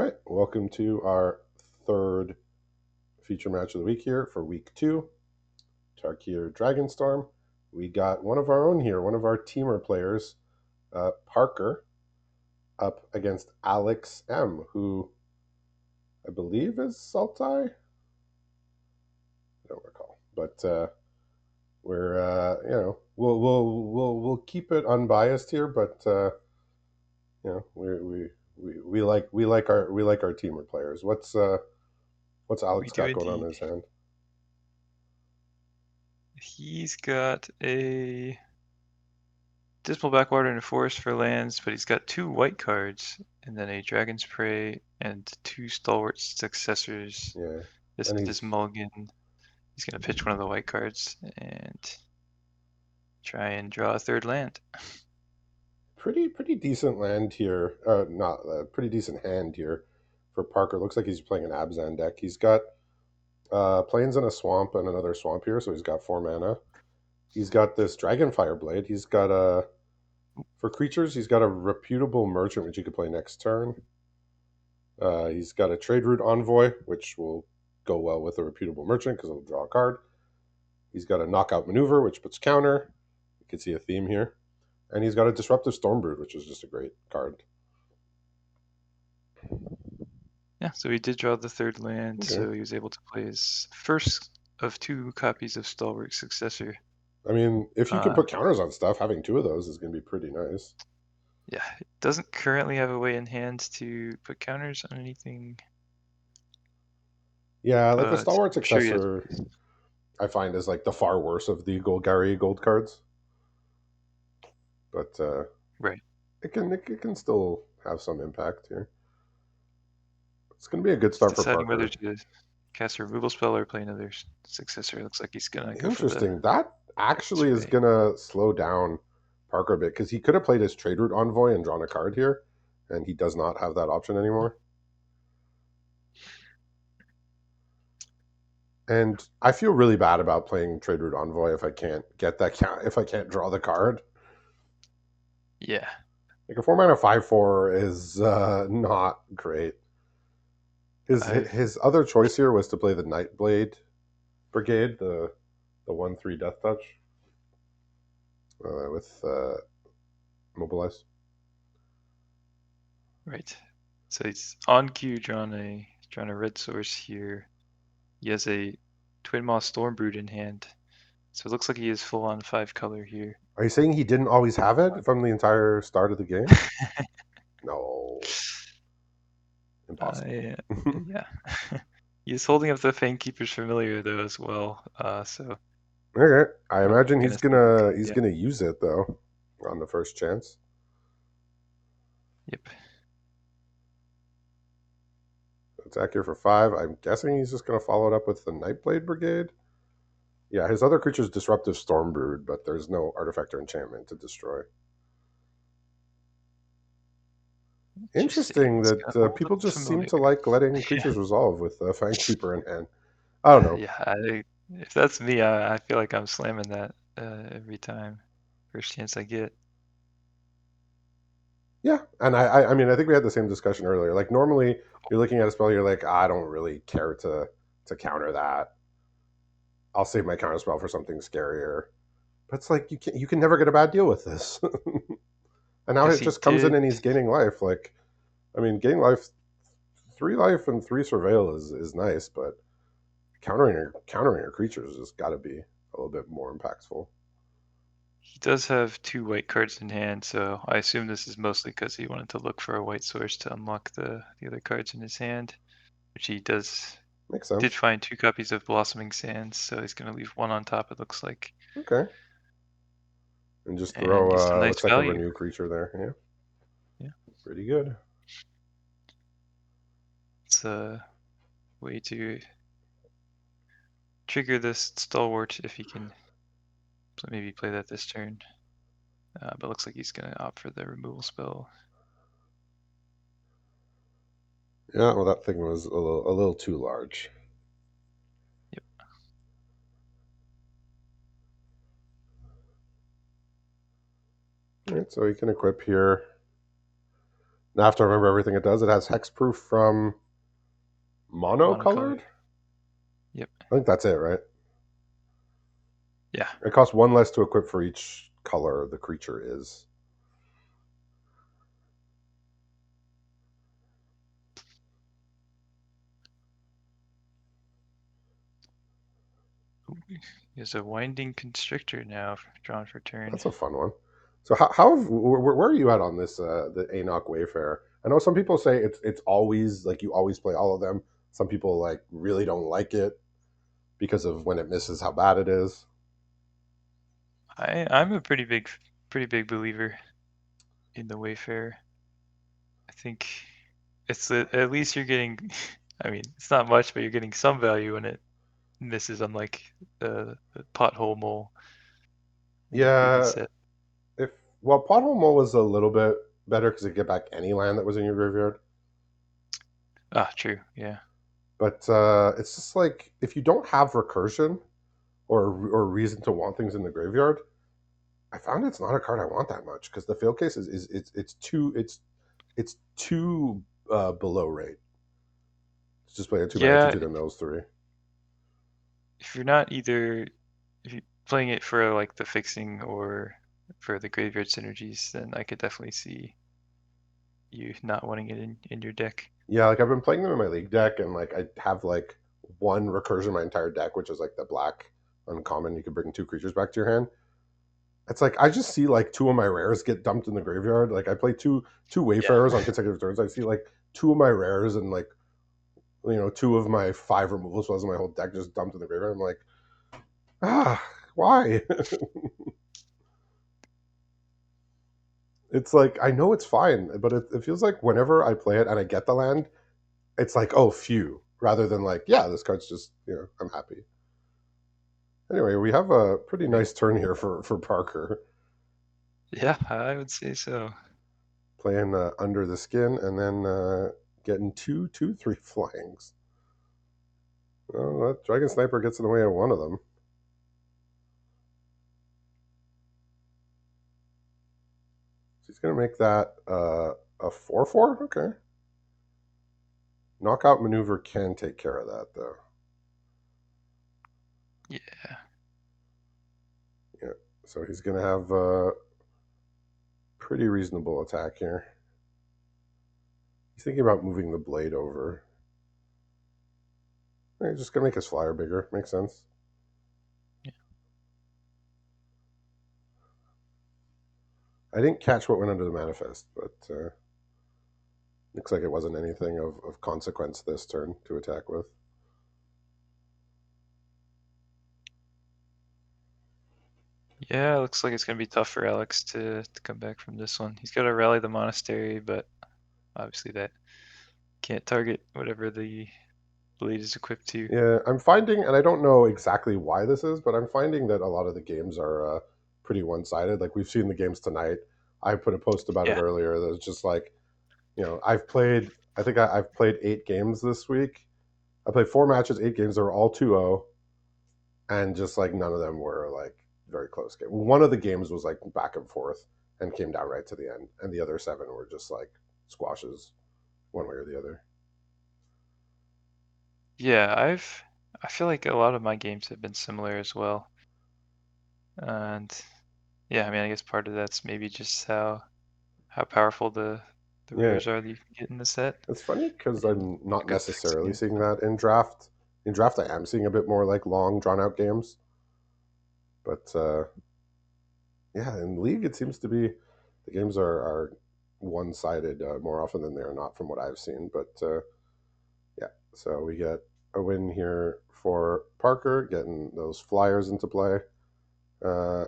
All right, welcome to our third feature match of the week here for week 2, Tarkir Dragonstorm. We got one of our own here, one of our teamer players, Parker, up against Alex M, who I believe is Sultai. I don't recall, but we'll keep it unbiased here, but we like our teamer players. What's We Alex do got going on in indeed. his hand? He's got a Dismal Backwater and a Forest for lands, but he's got 2 white cards, and then a Dragon's Prey and 2 Stalwart Successors. Yeah, This and is his he's mulligan. He's going to pitch one of the white cards and try and draw a third land. pretty decent land here. Not pretty decent hand here for Parker. Looks like he's playing an Abzan deck. He's got plains in a swamp and another swamp here, so he's got 4 mana. He's got this Dragonfire Blade. He's got a for creatures. He's got a reputable merchant which he could play next turn. He's got a Trade Route Envoy, which will go well with a reputable merchant because it'll draw a card. He's got a Knockout Maneuver, which puts counter. You can see a theme here. And he's got a Disruptive Stormbrood, which is just a great card. Yeah, so he did draw the third land, Okay. so he was able to play his first of 2 copies of Stalwart Successor. I mean, if you can Uh, put counters on stuff, having 2 of those is going to be pretty nice. yeah, it doesn't currently have a way in hand to put counters on anything, Yeah, like the but Stalwart I'm sure he has. Successor, I find is like the far worse of the Golgari gold cards, but Right. it can still have some impact here. It's going to be a good He's start for deciding whether Parker. to cast a removal spell or play another successor. It looks like he's gonna go for the Interesting. That Dragon's actually is Prey. going to slow down Parker a bit because he could have played his Trade Route Envoy and drawn a card here, and he does not have that option anymore. And I feel really bad about playing Trade Route Envoy if I can't get that count, if I can't draw the card. Yeah. Like a 4 mana 5/4 is not great. I've His other choice here was to play the Nightblade Brigade, the 1/3 Death Touch with Mobilize. right. So he's on cue drawn a red source here. He has a Twin Moss Stormbrood in hand. So it looks like he is full on 5 color here. Are you saying he didn't always have it from the entire start of the game? No, impossible. Yeah. Yeah. He's holding up the Fanekeeper's Familiar though as well. So Okay, I probably imagine gonna he's see what gonna comes. he's Yeah. gonna use it though on the first chance. Yep. Attack here for 5. I'm guessing he's just gonna follow it up with the Nightblade Brigade. Yeah, his other creature's Disruptive Stormbrood, but there's no artifact or enchantment to destroy. Interesting. Interesting He's that gonna hold up people the just seem Familiar. to like letting Yeah. creatures resolve with the Fangkeeper in hand. I don't know. Yeah, if that's me, I feel like I'm slamming that every time, first chance I get. Yeah, and I mean, I think we had the same discussion earlier. Like normally, you're looking at a spell, you're like, I don't really care to counter that. I'll save my counter spell for something scarier. But it's like you can never get a bad deal with this. And now Guess it he just comes in did. and he's gaining life. Like, I mean, gaining life, 3 life and 3 surveil is nice, but countering your creatures has got to be a little bit more impactful. He does have 2 white cards in hand, so I assume this is mostly because he wanted to look for a white source to unlock the other cards in his hand, which he Makes did sense. find 2 copies of Blossoming Sands, so he's gonna leave one on top, it looks like, Okay, and just and use some throw nice looks like a value. renew creature there. Yeah, Yeah, pretty good. it's a way to trigger this Stalwart if he can maybe play that this turn. But looks like he's gonna opt for the removal spell. Yeah, well, that thing was a little too large. Yep. All right, so he can equip here. Now I have to remember everything it does. It has hexproof from Monocolored. monocolored. Yep. I think that's it, right? Yeah. It costs one less to equip for each color the creature is. There's a winding constrictor now drawn for turn. That's a fun one. So where are you at on this the Enoch Wayfarer? I know some people say it's always like you always play all of them. Some people like really don't like it because of when it misses how bad it is. I'm a pretty big believer in the Wayfarer. I think at least you're getting. I mean, it's not much, but you're getting some value when it misses, unlike the pothole mole in the previous Yeah, set. if well, Pothole Mole was a little bit better because it get back any land that was in your graveyard. Ah, true. Yeah. But it's just like if you don't have recursion or reason to want things in the graveyard, I found it's not a card I want that much because the field case is it's too below rate. It's just playing too many Yeah. altitude in those three. If you're not either if you're playing it for like the fixing or for the graveyard synergies, then I could definitely see you not wanting it in your deck. Yeah, like I've been playing them in my league deck, and like I have like one recursion in my entire deck, which is like the black uncommon. You can bring two creatures back to your hand. It's like I just see like two of my rares get dumped in the graveyard. Like I play two Wayfarers Yeah. on consecutive turns. I see like two of my rares and like two of my five removal spells in my whole deck just dumped in the graveyard. I'm like, why? It's like I know it's fine, but it feels like whenever I play it and I get the land, it's like oh phew, rather than like yeah, this card's just I'm happy. Anyway, we have a pretty Right. nice turn here for Parker Yeah, I would say so. playing under the skin and then getting 2/2/3 flanks. Well, that Dragon Sniper gets in the way of one of them. So he's going to make that a 4/4? Okay. Knockout maneuver can take care of that, though. Yeah. Yeah. So he's going to have a pretty reasonable attack here. He's thinking about moving the blade over. He's just going to make his flyer bigger. Makes sense. Yeah. I didn't catch what went under the manifest, but looks like it wasn't anything of consequence this turn to attack with. Yeah, looks like it's gonna be tough for Alex to come back from this one. He's got to rally the monastery, but obviously that can't target whatever the blade is equipped to. Yeah, I'm finding, and I don't know exactly why this is, but I'm finding that a lot of the games are pretty one sided. Like we've seen the games tonight. I put a post about it Yeah. earlier that was just like, I've played, I think I've played 8 games this week. I played 4 matches, 8 games. They were all 2-0, and just like none of them were like very close games. One of the games was like back and forth and came down right to the end, and the other 7 were just like squashes one way or the other. Yeah, I feel like a lot of my games have been similar as well. And yeah, I mean, I guess part of that's maybe just how powerful the Yeah, rares are that you can get in the set it's funny because and I'm the not good fixing necessarily and seeing stuff. that in draft. In draft, I am seeing a bit more like long, drawn out games. But yeah, in league, it seems to be the games are one sided more often than they are not, from what I've seen. But yeah, so we get a win here for Parker, getting those flyers into play uh,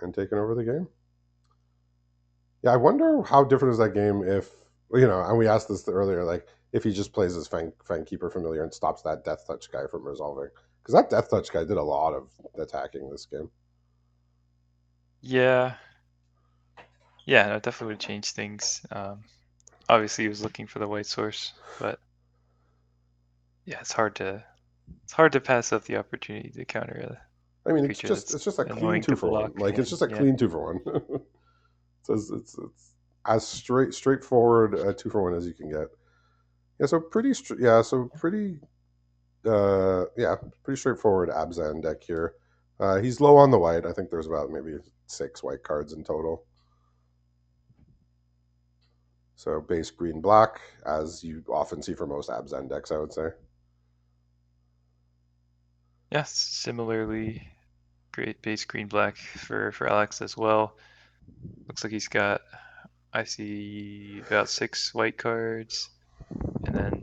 and taking over the game. Yeah, I wonder how different is that game if and we asked this earlier, like if he just plays as Fang Keeper Familiar and stops that Death Touch guy from resolving, because that Death Touch guy did a lot of attacking this game. Yeah, yeah, no, it definitely would change things. Obviously, he was looking for the white source, but yeah, it's hard to pass up the opportunity to counter I a mean, creature that's it's just a clean annoying two to for one. block. Like it's And just a yeah, clean 2 for one. So it's as straightforward 2 for 1 as you can get. Yeah, so yeah, so yeah, pretty straightforward Abzan deck here. He's low on the white. I think there's about maybe 6 white cards in total. So base green black, as you often see for most Abzan decks, I would say. Yeah, similarly, great base green black for Alex as well. Looks like he's got, I see about 6 white cards, and then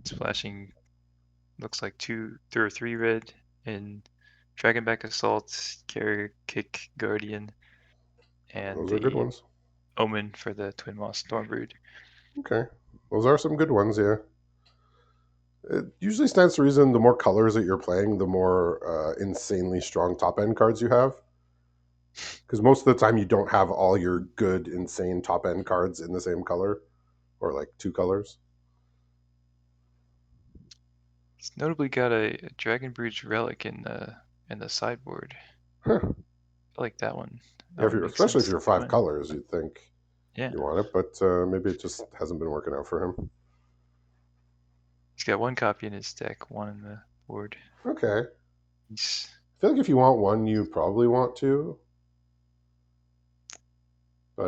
splashing looks like 2 or 3 red in Dragonback Assault, Carrier Kick Guardian, and Those are good the ones. Omen for the Twin Moss Stormbrood. Okay, those are some good ones. Yeah, it usually stands to reason the more colors that you're playing, the more insanely strong top end cards you have. Because most of the time you don't have all your good, insane top end cards in the same color or like 2 colors. He's notably got a Dragon Brood's Relic in the sideboard. Huh. I like that one. That Yeah, one makes especially if sense to you're throw five in. colors, you'd think Yeah, you want it, but maybe it just hasn't been working out for him. he's got 1 copy in his deck, 1 in the board. Okay. He's I feel like if you want one, you probably want two,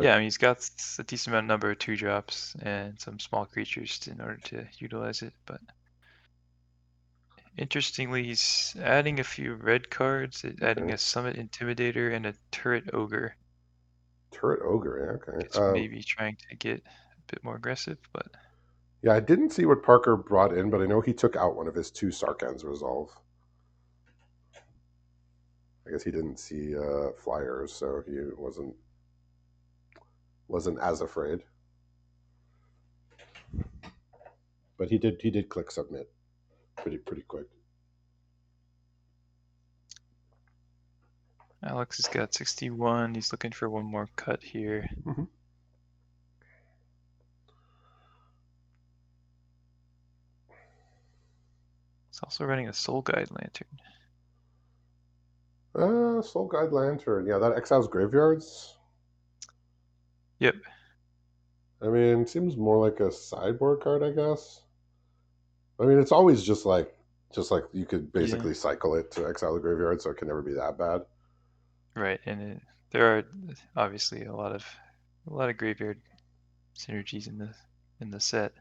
Yeah, but I mean, he's got a decent amount number of 2 drops and some small creatures in order to utilize it. But interestingly, he's adding a few red cards, adding okay. a Summit Intimidator and a Turret Ogre. Turret Ogre, yeah, okay. It's maybe trying to get a bit more aggressive, but Yeah, I didn't see what Parker brought in, but I know he took out one of his 2 Sarkhan's Resolve. I guess he didn't see flyers, so he wasn't as afraid. But he did click submit pretty quick. Alex has got 61. He's looking for one more cut here. Mm-hmm. He's also running a Soul Guide Lantern. Soul Guide Lantern. Yeah, that exiles graveyards. Yep, I mean, seems more like a sideboard card, I guess. I mean, it's always just like you could yeah, basically cycle it to exile the graveyard, so it can never be that bad. right. And there are obviously a lot of graveyard synergies in the set.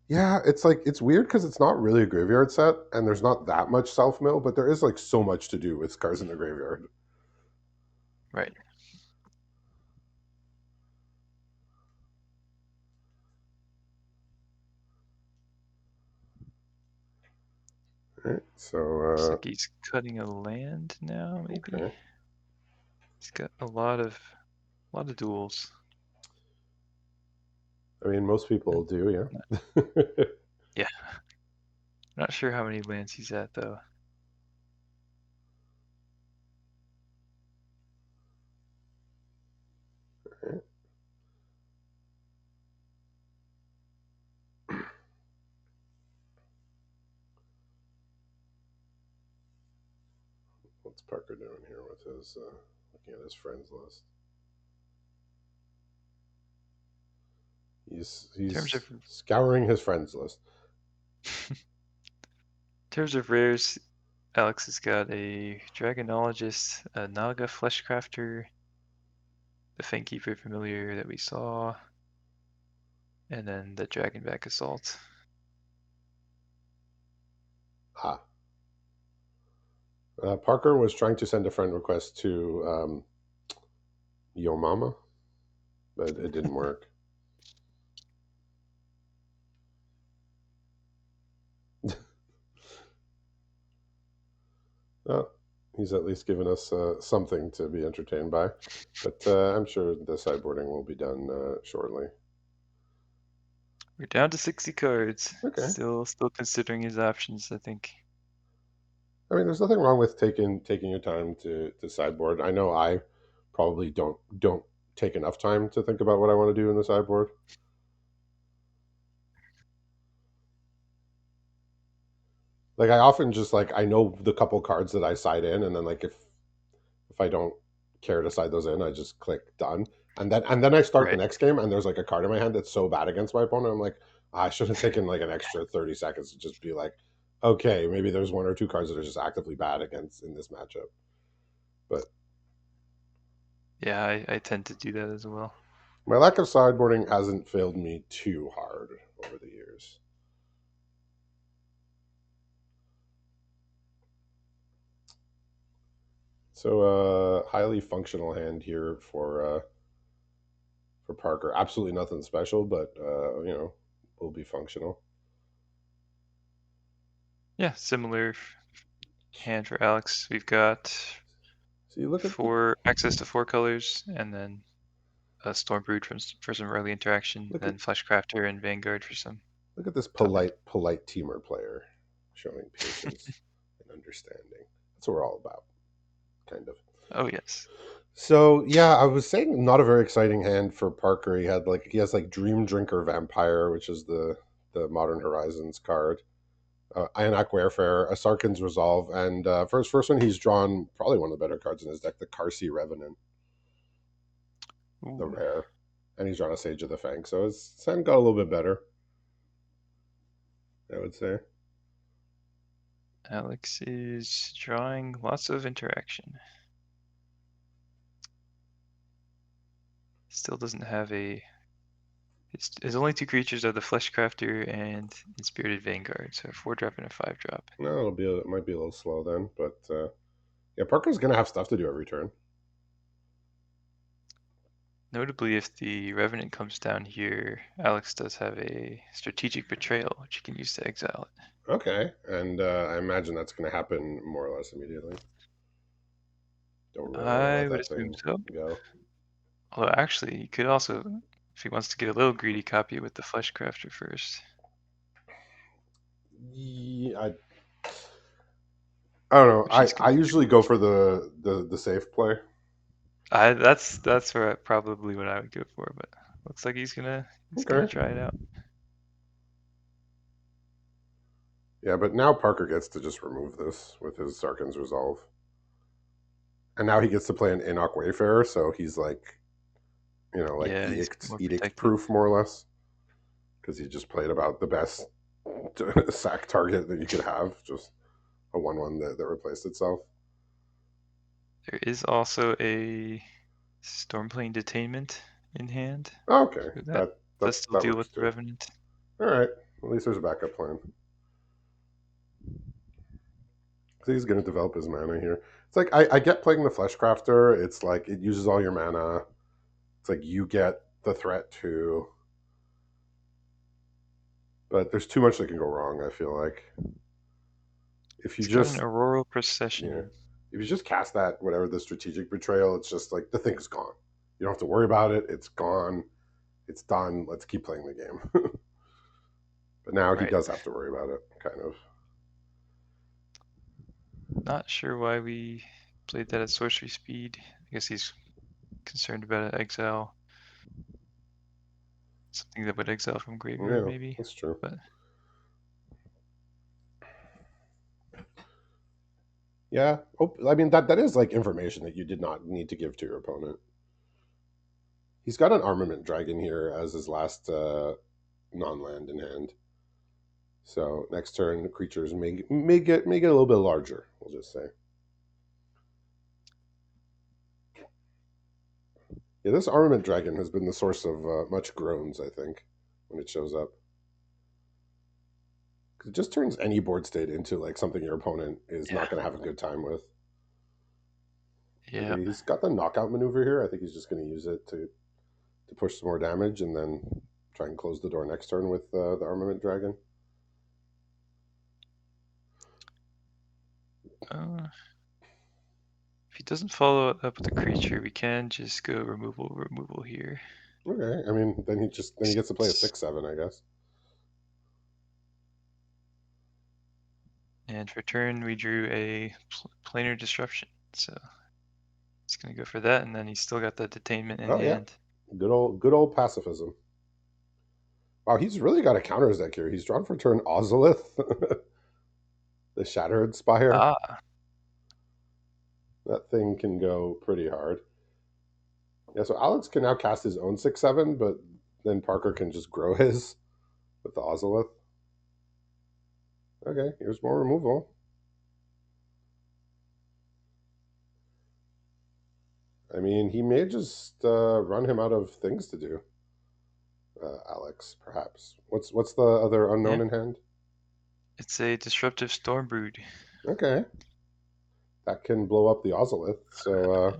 Yeah, it's like it's weird because it's not really a graveyard set, and there's not that much self mill, but there is like so much to do with cards in the graveyard. Right. Right, so Looks like he's cutting a land now, maybe. okay. He's got a lot of duels. I mean, most Uh, people do, Not, yeah. yeah, not sure how many lands he's at though. What's Parker doing here with his looking at his friends list? He's In terms of he's scouring his friends list. in terms of rares, Alex has got a Dragonologist, a Naga Fleshcrafter, the Fangkeeper Familiar that we saw, and then the Dragonback Assault. Ah, Parker was trying to send a friend request to Yo Mama, but it didn't work. Oh, he's at least given us something to be entertained by, but I'm sure the sideboarding will be done shortly. We're down to 60 cards. Okay. Still considering his options, I think. I mean, there's nothing wrong with taking your time to sideboard. I know I probably don't take enough time to think about what I want to do in the sideboard. Like I often just like I know the couple cards that I side in, and then like if I don't care to side those in, I just click done. And then I start the Right. next game, and there's like a card in my hand that's so bad against my opponent. I'm like, I should have taken like an extra 30 seconds to just be like, okay, maybe there's one or two cards that are just actively bad against in this matchup. But Yeah, I tend to do that as well. my lack of sideboarding hasn't failed me too hard over the years. So highly functional hand here for Parker. Absolutely nothing special, but will be functional. Yeah, similar hand for Alex. We've got So you look at the four access to 4 colors, and then a Stormbrood for some early interaction, look at then Fleshcrafter and Vanguard for some look at this top end. polite teamer player showing patience and understanding. That's what we're all about, kind of. Oh yes. So yeah, I was saying not a very exciting hand for Parker. He has like Dream Drinker Vampire, which is the Modern Horizons card. Ionak Wayfarer, a Sarkhan's Resolve, and for his first one, he's drawn probably one of the better cards in his deck, the Karsi Revenant, the Ooh, rare, and he's drawn a Sage of the Fang. So his hand got a little bit better, I would say. Alex is drawing lots of interaction. Still doesn't have a. His only 2 creatures are the Fleshcrafter and Inspirited Vanguard, so a 4 drop and a 5 drop. No, it might be a little slow then, but yeah, Parker's gonna have stuff to do every turn. Notably, if the Revenant comes down here, Alex does have a Strategic Betrayal, which he can use to exile it. Okay, and I imagine that's gonna happen more or less immediately. Don't really want to I let would that assume thing so. go. Although actually, you could also, if he wants to get a little greedy, copy it with the Fleshcrafter first. Yeah, I don't know. Which I, he's I gonna usually go do. for the safe play. That's where probably what I would go for, but looks like he's gonna Okay. try it out. Yeah, but now Parker gets to just remove this with his Sarkhan's Resolve. And now he gets to play an Enoch Wayfarer, so he's like Yeah, he's edict more edict protected. proof more or less, because he just played about the best sack target that you could have, just a 1/1 that replaced itself. There is also a Stormplane Detainment in hand, Oh, okay, so that that does that still that deal works with the too. Revenant. All right, at least there's a backup plan. So he's going to develop his mana here. It's like I get playing the Fleshcrafter. It's like it uses all your mana. It's like you get the threat too, but there's too much that can go wrong. I feel like if you It's got an just Auroral yeah, Procession. if you just cast that whatever the strategic betrayal, it's just like the thing's gone. You don't have to worry about it. It's gone. It's done. Let's keep playing the game. But now he Right. does have to worry about it, kind of. Not sure why we played that at sorcery speed. I guess he's concerned about an exile. Something that would exile from graveyard, Yeah, maybe. that's true. But Yeah. Oh, I mean that is like information that you did not need to give to your opponent. He's got an armament dragon here as his last non-land in hand. So next turn, creatures may get a little bit larger. We'll just say. Yeah, this armament dragon has been the source of much groans. I think when it shows up, 'cause it just turns any board state into like something your opponent is yeah, not going to have a good time with. yeah. Okay, he's got the knockout maneuver here. I think he's just going to use it to push some more damage and then try and close the door next turn with the armament dragon. Uh, if he doesn't follow it up with a creature, we can just go removal here. Okay, I mean then he gets to play a S- 6/7, I guess. And for turn, we drew a planar disruption. So he's gonna go for that, and then he's still got the detainment in Oh yeah, hand. good old pacifism. Wow, he's really got a counters deck here. He's drawn for turn Ozolith, the Shattered Spire. Ah, That thing can go pretty hard. Yeah, so Alex can now cast his own 6/7, but then Parker can just grow his with the Ozolith. Okay, here's more removal. I mean, he may just run him out of things to do. Alex, perhaps. What's the other Yeah, unknown in hand? it's a disruptive storm brood. Okay, that can blow up the Ozolith. So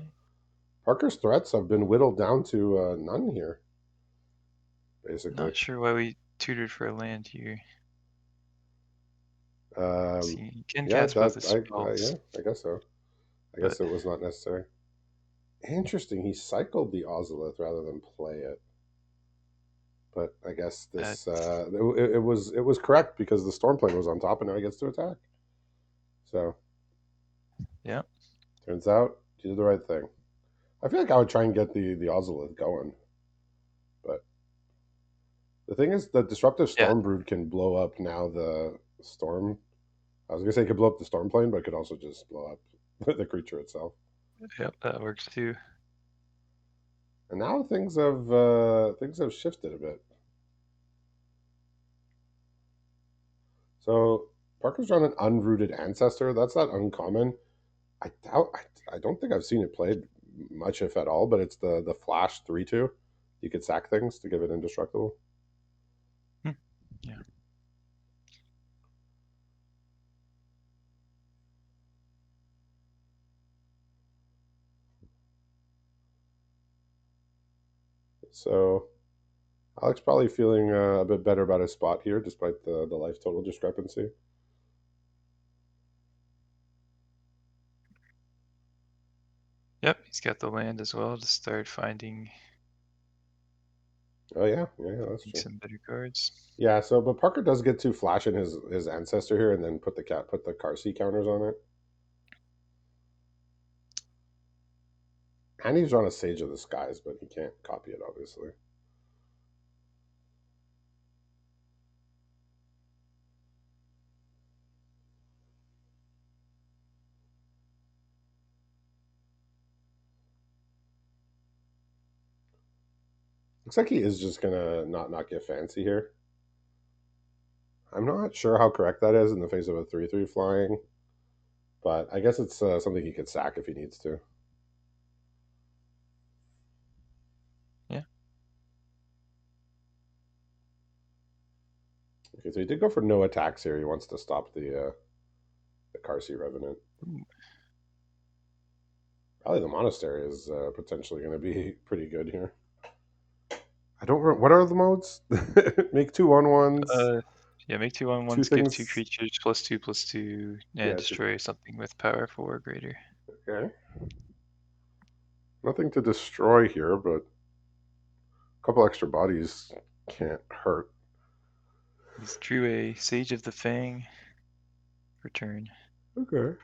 Parker's threats have been whittled down to none here, basically. Not sure why we tutored for a land here. Let's Um, see, you can yeah, cast both that the yeah, spells, I guess so. I but guess it was not necessary. Interesting. He cycled the Ozolith rather than play it, but I guess uh, this it was correct because the Stormplane was on top, and now he gets to attack. So yeah, turns out he did the right thing. I feel like I would try and get the Ozolith going, but the thing is, the disruptive yeah, storm brood can blow up now the storm. I was gonna say it could blow up the storm plane, but it could also just blow up the creature itself. yep, that works too. And now things have shifted a bit. So Parker's drawn an unrooted ancestor. That's not uncommon. I doubt. I don't think I've seen it played much, if at all. But it's the flash 3/2. You could sack things to give it indestructible. Hmm. Yeah, So Alex probably feeling a bit better about his spot here, despite the life total discrepancy. yep, he's got the land as well to start finding Oh yeah, yeah, that's true. some better cards. Yeah, so but Parker does get to flash in his ancestor here, and then put the car C counters on it. And he's drawn a Sage of the Skies, but he can't copy it, obviously. Looks like he is just gonna not get fancy here. I'm not sure how correct that is in the face of a 3/3 flying, but I guess it's something he could sack if he needs to. Yeah, Okay, so he did go for no attacks here. He wants to stop the Carsey Revenant. ooh, Probably the Monastery is potentially going to be pretty good here. I don't. What are the modes? Make 2/1/1s. uh, yeah, make two on Two ones, give two things. creatures +2/+2, and Yeah. Two, destroy something with power 4 or greater. okay. Nothing to destroy here, but a couple extra bodies can't hurt. He's drew a Sage of the Fang for turn. Okay.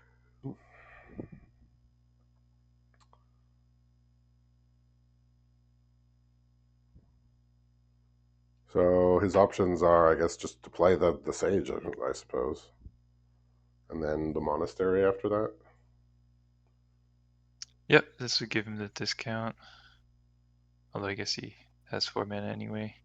So his options are, I guess, just to play the Sage, I suppose, and then the Monastery after that. Yep, this would give him the discount. Although I guess he has 4 mana anyway.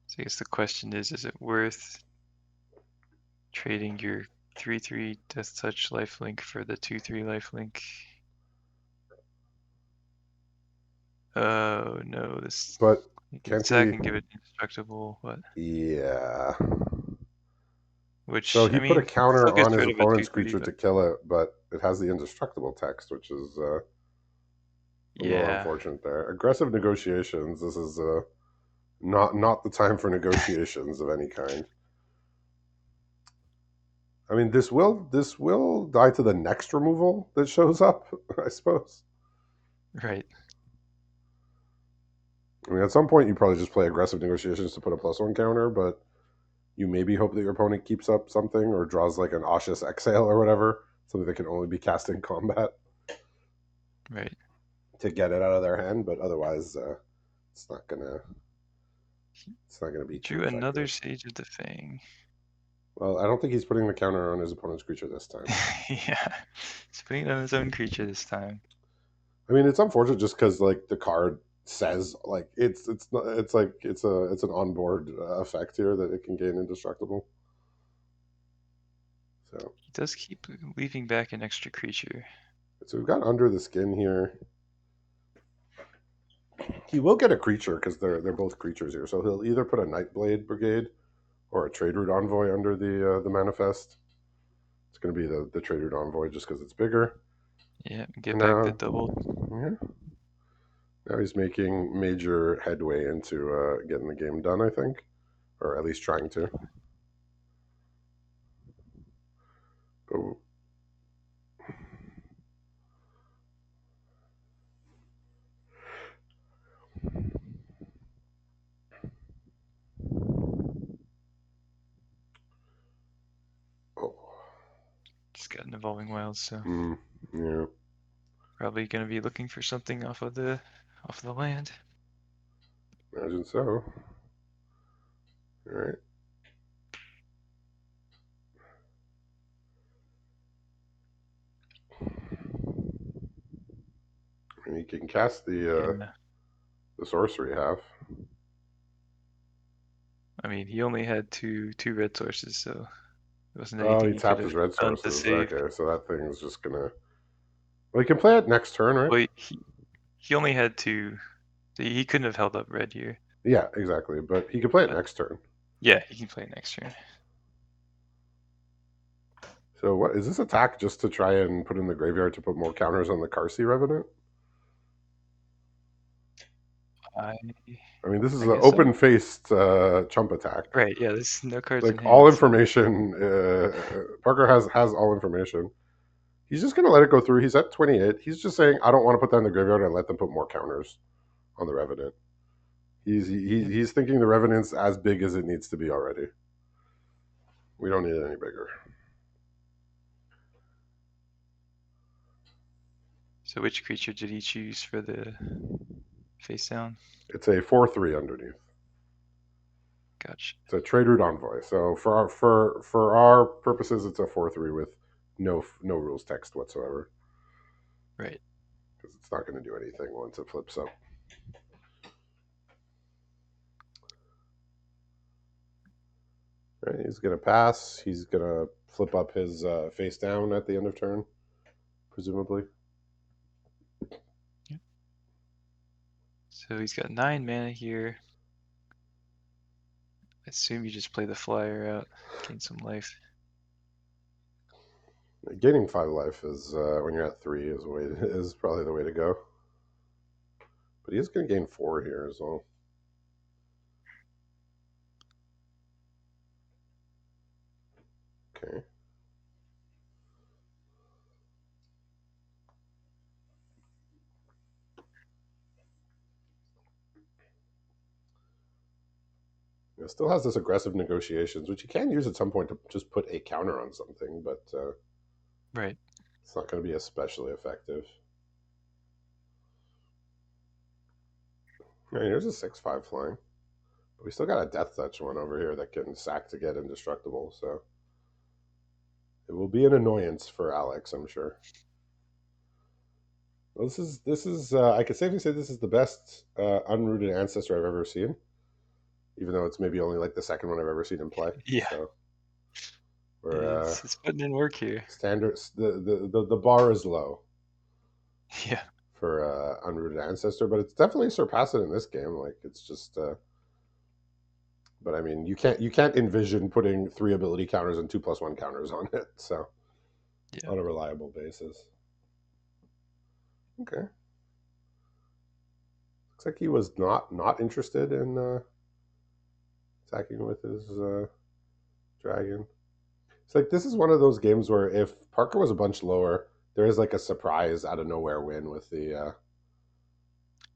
So I guess the question is it worth trading your 3/3 Death Touch lifelink for the 2/3 lifelink? Oh no, this But you can can't sack he? and give it indestructible, but Yeah. So which he I put a mean counter still on gets his rid of a opponent's 2/3, creature but to kill it, but it has the indestructible text, which is a little yeah, unfortunate there. Aggressive negotiations. This is not the time for negotiations of any kind. I mean, this will die to the next removal that shows up, I suppose. right, I mean, at some point you probably just play aggressive negotiations to put a +1 counter, but you maybe hope that your opponent keeps up something or draws like an Aush's Exhale or whatever, something that can only be cast in combat right. to get it out of their hand. But otherwise, it's not gonna it's not gonna He be too drew another effective. Sage of the Fang. Well, I don't think he's putting the counter on his opponent's creature this time. Yeah, he's putting it on his own creature this time. I mean, it's unfortunate just because like the card says like it's not it's like it's an onboard effect here that it can gain indestructible. So He does keep leaving back an extra creature. so we've got under the skin here. He will get a creature because they're both creatures here. So he'll either put a Nightblade Brigade or a Trade Route Envoy under the manifest. It's going to be the Trade Route Envoy just because it's bigger. Yeah, get And back the now, double. yeah, now he's making major headway into getting the game done. I think, or at least trying to. But oh, He's got an Evolving Wilds, so yeah, probably gonna be looking for something off the land. imagine so. All right, and he can cast Yeah, the sorcery half. I mean he only had two red sources, so there wasn't Oh, anything he he could tapped have his red done to sources. save. Okay, so that thing's just gonna. Well, he can play it next turn, right? Well, he only had two. So he couldn't have held up red here. Yeah, exactly. But he can play it But next turn. yeah, he can play next turn. So what is this attack just to try and put in the graveyard to put more counters on the Carsey Revenant? I I mean, this is I an guess so. open-faced chump attack. Right, yeah, there's no cards in Like all hand, so information, Parker has all information. He's just gonna let it go through. He's at 28. He's just saying, I don't want to put that in the graveyard and let them put more counters on the Revenant. yep. He's thinking the Revenant's as big as it needs to be already. We don't need it any bigger. So which creature did he choose for the face down? It's a 4/3 underneath. Gotcha. It's a trade route envoy. So for our purposes, it's a 4/3 with no rules text whatsoever Right. because it's not going to do anything once it flips up. Right, he's going to pass. He's going to flip up his face down at the end of turn, presumably. Yep. So he's got 9 mana here. I assume you just play the flyer out, gain some life. Gaining 5 life is when you're at 3 is probably the way to go. But he is going to gain 4 here as well. Okay. It still has this aggressive negotiations, which you can use at some point to just put a counter on something, but Right. it's not going to be especially effective. Right, here's a 6/5 flying. But we still got a Death Touch one over here that can sack to get indestructible, so it will be an annoyance for Alex, I'm sure. Well, this is I could safely say this is the best unrooted ancestor I've ever seen, even though it's maybe only like the second one I've ever seen him play. Yeah. So Yeah, we're it's putting in work here. standards. The bar is low Yeah. for unrooted ancestor, but it's definitely surpassed it in this game. Like it's just. But I mean, you can't envision putting 3 ability counters and 2+1 counters on it. So Yeah. on a reliable basis. Okay. Looks like he was not interested in attacking with his dragon. It's like this is one of those games where if Parker was a bunch lower, there is like a surprise out of nowhere win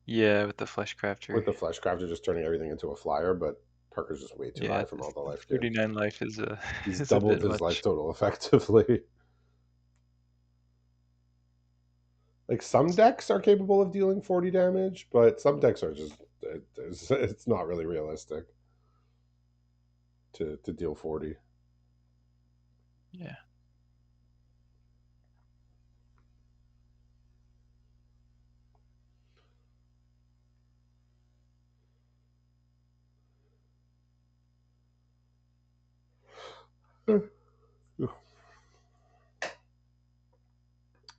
Yeah, with the Fleshcrafter. with the Fleshcrafter just turning everything into a flyer, but Parker's just way too Yeah, high from all the the life gain. 39 life is a He's is a doubled bit his life much. total effectively. Like some decks are capable of dealing 40 damage, but some decks are just it's not really realistic to deal 40. Yeah.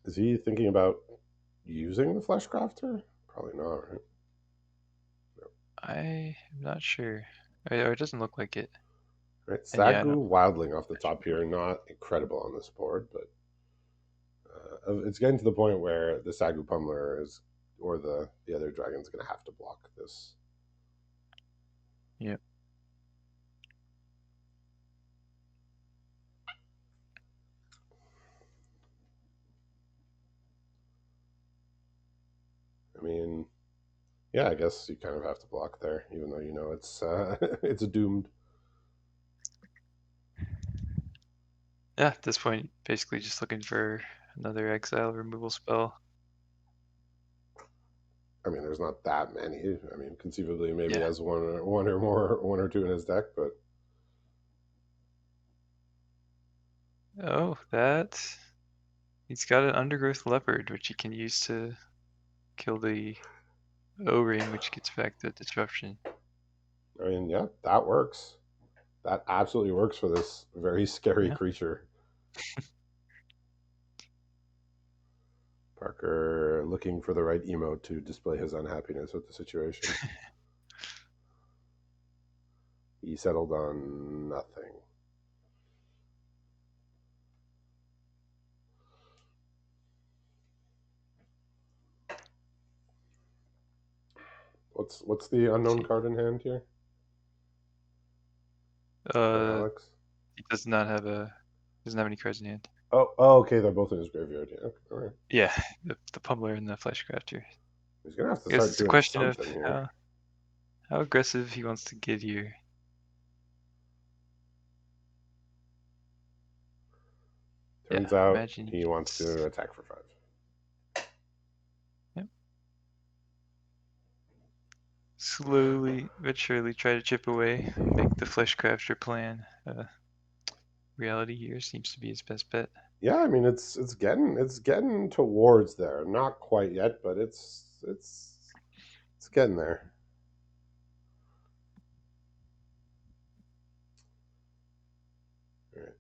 Is he thinking about using the Flesh Crafter? Probably not, right? I am not sure. Or it doesn't look like it. Right, And yeah, Sagu no. Wildling off the top here, not incredible on this board, but it's getting to the point where the Sagu Pummeler is, or the other dragon's going to have to block this. Yeah. I mean, yeah, I guess you kind of have to block there, even though you know it's it's doomed. Yeah, at this point, basically just looking for another exile removal spell. I mean, there's not that many. I mean, conceivably, maybe he Yeah. has one or more, one or two in his deck, but Oh, that. He's got an undergrowth leopard, which he can use to kill the O-ring, which gets back the disruption. I mean, yeah, that works. That absolutely works for this very scary Yeah. creature. Parker looking for the right emote to display his unhappiness with the situation. He settled on nothing. What's the unknown See. card in hand here for Uh, Alex? he doesn't have any cards in hand. Oh, okay, they're both in his graveyard. Yeah, okay, all right. Yeah, the pummeler and the fleshcrafter. He's gonna have to I guess start it's a doing question of something here. how aggressive he wants to get here. Yeah, Turns I out imagine he wants he's. to attack for 5. Yep. Slowly but surely try to chip away, make the fleshcrafter plan reality here seems to be his best bet. Yeah, I mean it's getting towards there. Not quite yet, but it's getting there. All right,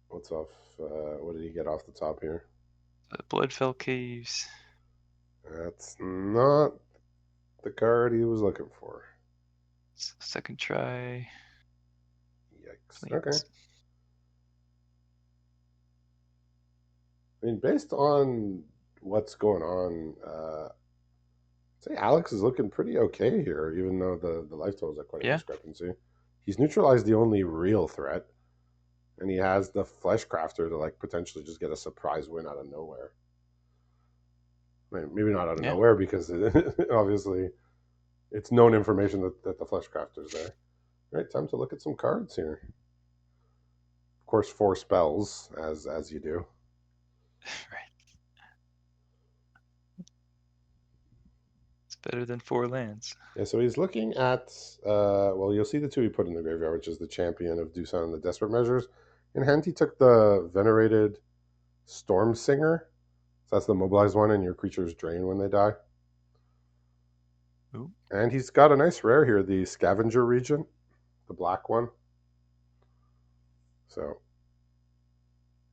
what's off? What did he get off the top here? The Bloodfell Caves. That's not the card he was looking for. Second try. Yikes. Okay. Plains. I mean, based on what's going on, I'd say Alex is looking pretty okay here, even though the life total is at quite a Yeah, discrepancy. He's neutralized the only real threat, and he has the Flesh Crafter to like potentially just get a surprise win out of nowhere. I mean, maybe not out of yeah. nowhere because obviously it's known information that the Flesh Crafter's there. All right, time to look at some cards here. Of course, 4 spells as you do. Right. It's better than 4 lands. Yeah, so he's looking at, well, you'll see the two he put in the graveyard, which is the Champion of Doosan and the Desperate Measures. In hand, he took the Venerated Storm Singer. So that's the mobilized one, and your creatures drain when they die. Ooh. And he's got a nice rare here, the Scavenger Regent, the black one. So,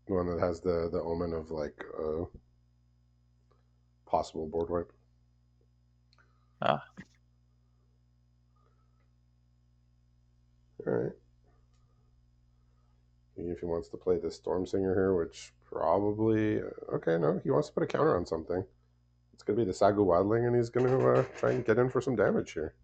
the one that has the omen of like possible board wipe. Ah, All right. If he wants to play the Storm Singer here, which probably. Okay, no, he wants to put a counter on something. It's going to be the Sagu Wildling, and he's going to try and get in for some damage here.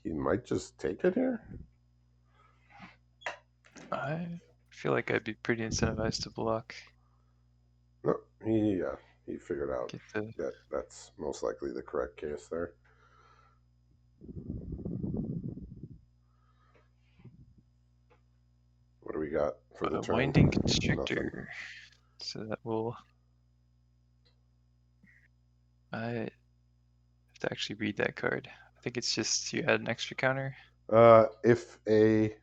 He might just take it here. I feel like I'd be pretty incentivized to block. No, he figured out Get the that that's most likely the correct case there. What do we got for the turn? Winding Nothing. Constrictor. So that will I have to actually read that card. I think it's just you add an extra counter. If a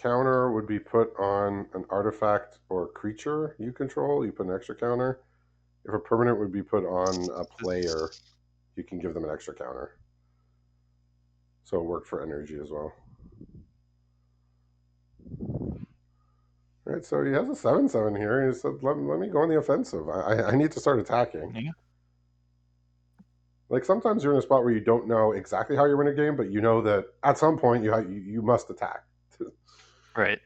counter would be put on an artifact or creature you control, you put an extra counter. If a permanent would be put on a player, you can give them an extra counter. So it worked for energy as well. All right, so he has a 7/7 here. He said, let me go on the offensive. I need to start attacking. Yeah. Like sometimes you're in a spot where you don't know exactly how you win a game, but you know that at some point you must attack. Right.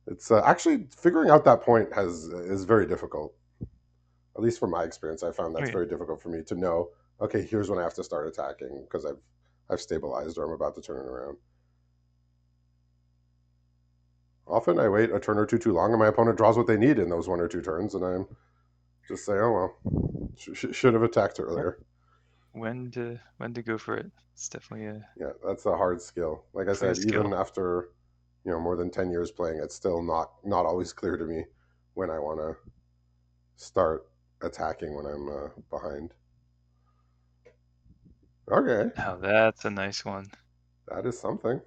It's actually figuring out that point is very difficult. At least from my experience, I found Oh that's yeah. very difficult for me to know. Okay, here's when I have to start attacking because I've stabilized or I'm about to turn it around. Often I wait a turn or two too long, and my opponent draws what they need in those one or two turns, and I'm just say, oh well, should have attacked Yep. earlier. When to go for it. It's definitely a Yeah, that's a hard skill. Like I definitely a said, even skill. after more than 10 years playing, it's still not always clear to me when I want to start attacking when I'm behind. Okay, Now that's a nice one. that is something.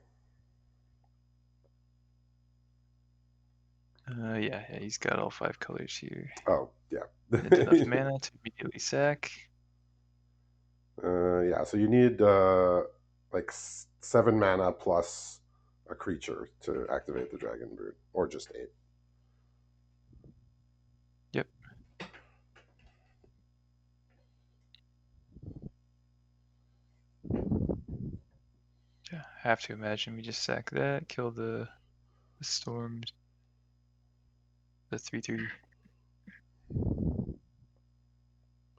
Yeah, he's got all 5 colors here. Oh yeah, And enough mana to immediately sack. yeah. So you need like 7 mana plus a creature to activate the Dragon Brood, or just 8. Yep. Yeah, have to imagine we just sack that, kill the storms, the 3/3.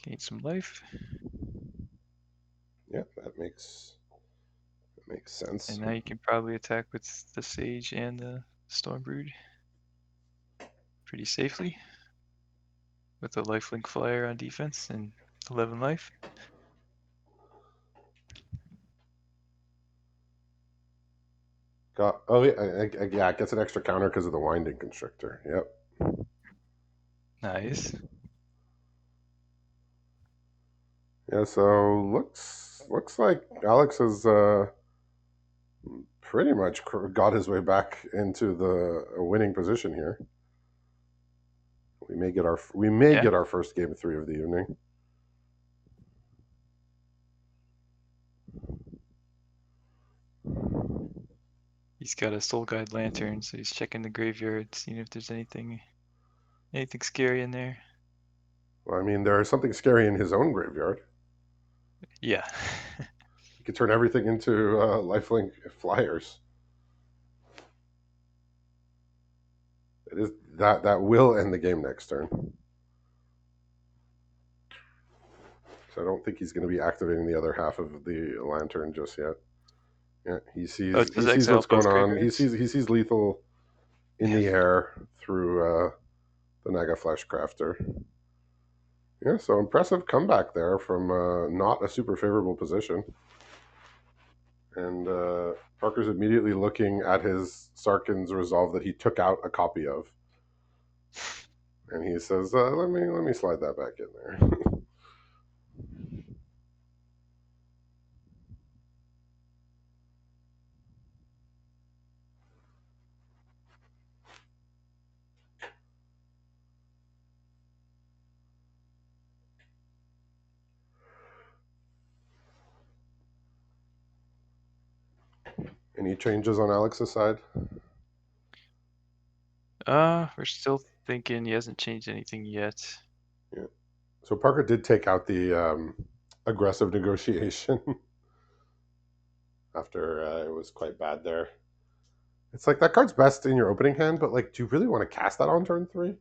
Gain some life. Yeah, that makes sense. And now you can probably attack with the Sage and the Stormbrood pretty safely with a lifelink flyer on defense and 11 life. Oh yeah, yeah. It gets an extra counter because of the Winding Constrictor. Yep. Nice. Yeah. So looks like Alex has pretty much got his way back into the winning position here. We may Yeah. get our first game 3 of the evening. He's got a Soul Guide Lantern, so he's checking the graveyard, seeing if there's anything scary in there. Well, I mean, there is something scary in his own graveyard. Yeah. He could turn everything into lifelink flyers. It is that will end the game next turn. So I don't think he's going to be activating the other half of the lantern just yet. Yeah, he Oh, sees it he does sees exile what's going both on. He graveyards? sees lethal in Yeah. the air through the Naga Flesh Crafter. Yeah, so impressive comeback there from not a super favorable position. And Parker's immediately looking at his Sarkhan's Resolve that he took out a copy of, and he says, "Let me slide that back in there." Any changes on Alex's side? We're still thinking he hasn't changed anything yet. Yeah. So Parker did take out the aggressive negotiation after it was quite bad there. It's like that card's best in your opening hand, but like, do you really want to cast that on turn 3?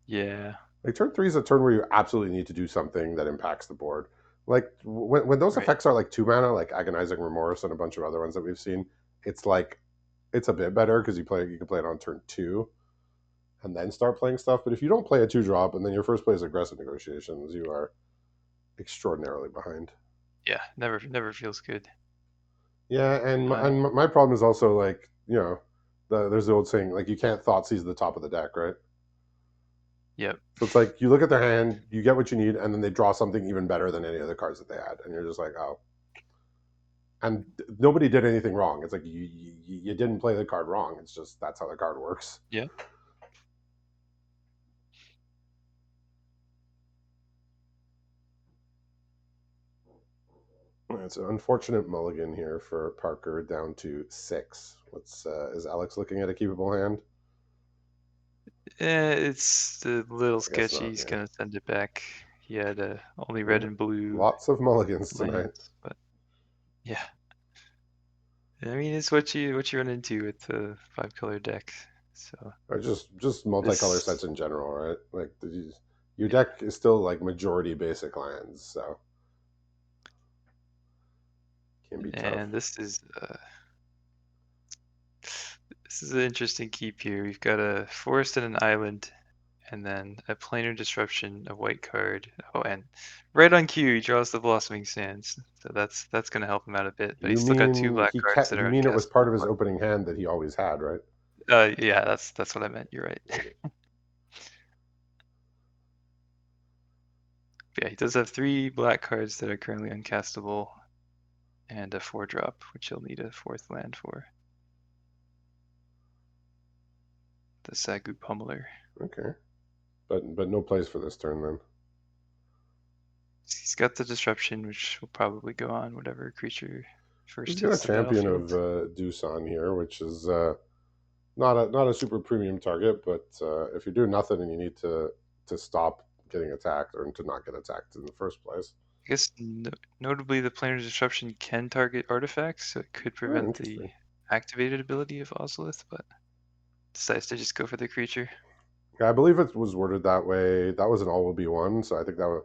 Yeah. Like turn 3 is a turn where you absolutely need to do something that impacts the board. Like when those Right. effects are like 2 mana, like Agonizing Remorse and a bunch of other ones that we've seen, it's like it's a bit better because you can play it on turn 2 and then start playing stuff. But if you don't play a 2 drop and then your first play is aggressive negotiations, you are extraordinarily behind. Yeah. Never feels good. Yeah, and my, Uh, and my problem is also like there's the old saying like you can't thought seize the top of the deck, right? Yep. So it's like you look at their hand, you get what you need, and then they draw something even better than any other cards that they had, and you're just like, oh. And nobody did anything wrong. It's like you didn't play the card wrong. It's just that's how the card works. Yep. It's an unfortunate mulligan here for Parker down to 6. What's is Alex looking at a keepable hand? It's a little I guess sketchy. not. He's Yeah, gonna send it back. He had only red yeah. and blue Lots of mulligans tonight. lands, but yeah. I mean, it's what you run into with the 5-color deck. So Or just multicolor this, sets in general, right? Like your deck is still like majority basic lands, so can be tough. and this is an interesting keep here. We've got a forest and an island, and then a planar disruption, a white card. Oh, and right on cue, he draws the blossoming sands. So that's gonna help him out a bit. But You he's still got two mean black he cards kept? that You are mean it was part uncastable. of his opening hand that he always had, right? Yeah, that's what I meant. You're right. Okay. Yeah, he does have 3 black cards that are currently uncastable, and a 4-drop, which he'll need a 4th land for. The Sagu Pummeler. Okay. But no plays for this turn then. He's got the disruption, which will probably go on whatever creature He's first got a hits the champion battlefield. of Doosan here, which is not a super premium target, but if you're doing nothing and you need to stop getting attacked or to not get attacked in the first place. I guess notably the planar disruption can target artifacts, so it could Oh, prevent the interesting. activated ability of Ozolith, but decides to just go for the creature. Yeah, I believe it was worded that way. That was an all will be one, so I think that was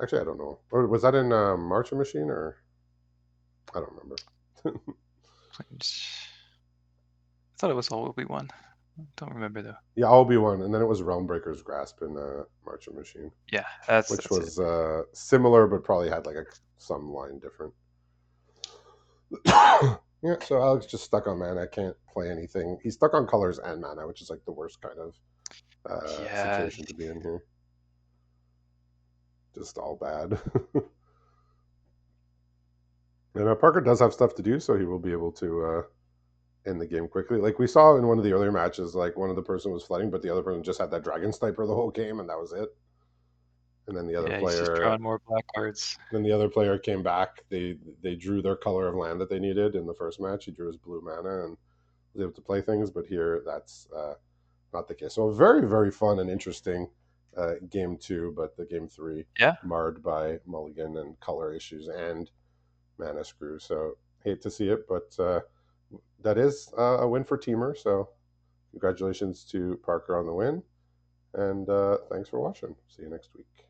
actually I don't know. Or was that in Marching Machine or I don't remember. I thought it was all will be one. Don't remember though. Yeah, all will be one, and then it was Realmbreaker's Grasp in Marching Machine, Yeah, which that's it. was similar but probably had like some line different. Yeah, so Alex just stuck on mana. Can't play anything. He's stuck on colors and mana, which is like the worst kind of Yeah, situation to be in here. Just all bad. And Parker does have stuff to do, so he will be able to end the game quickly. Like we saw in one of the earlier matches, like one of the person was flooding, but the other person just had that Dragon Sniper the whole game, and that was it. And then yeah, he's just drawing more black cards. the other player came back. They drew their color of land that they needed in the first match. He drew his blue mana and was able to play things, but here that's not the case. So very fun and interesting game 2, but the game 3 Yeah, marred by mulligan and color issues and mana screw. So hate to see it, but that is a win for Teamer. So congratulations to Parker on the win, and thanks for watching. See you next week.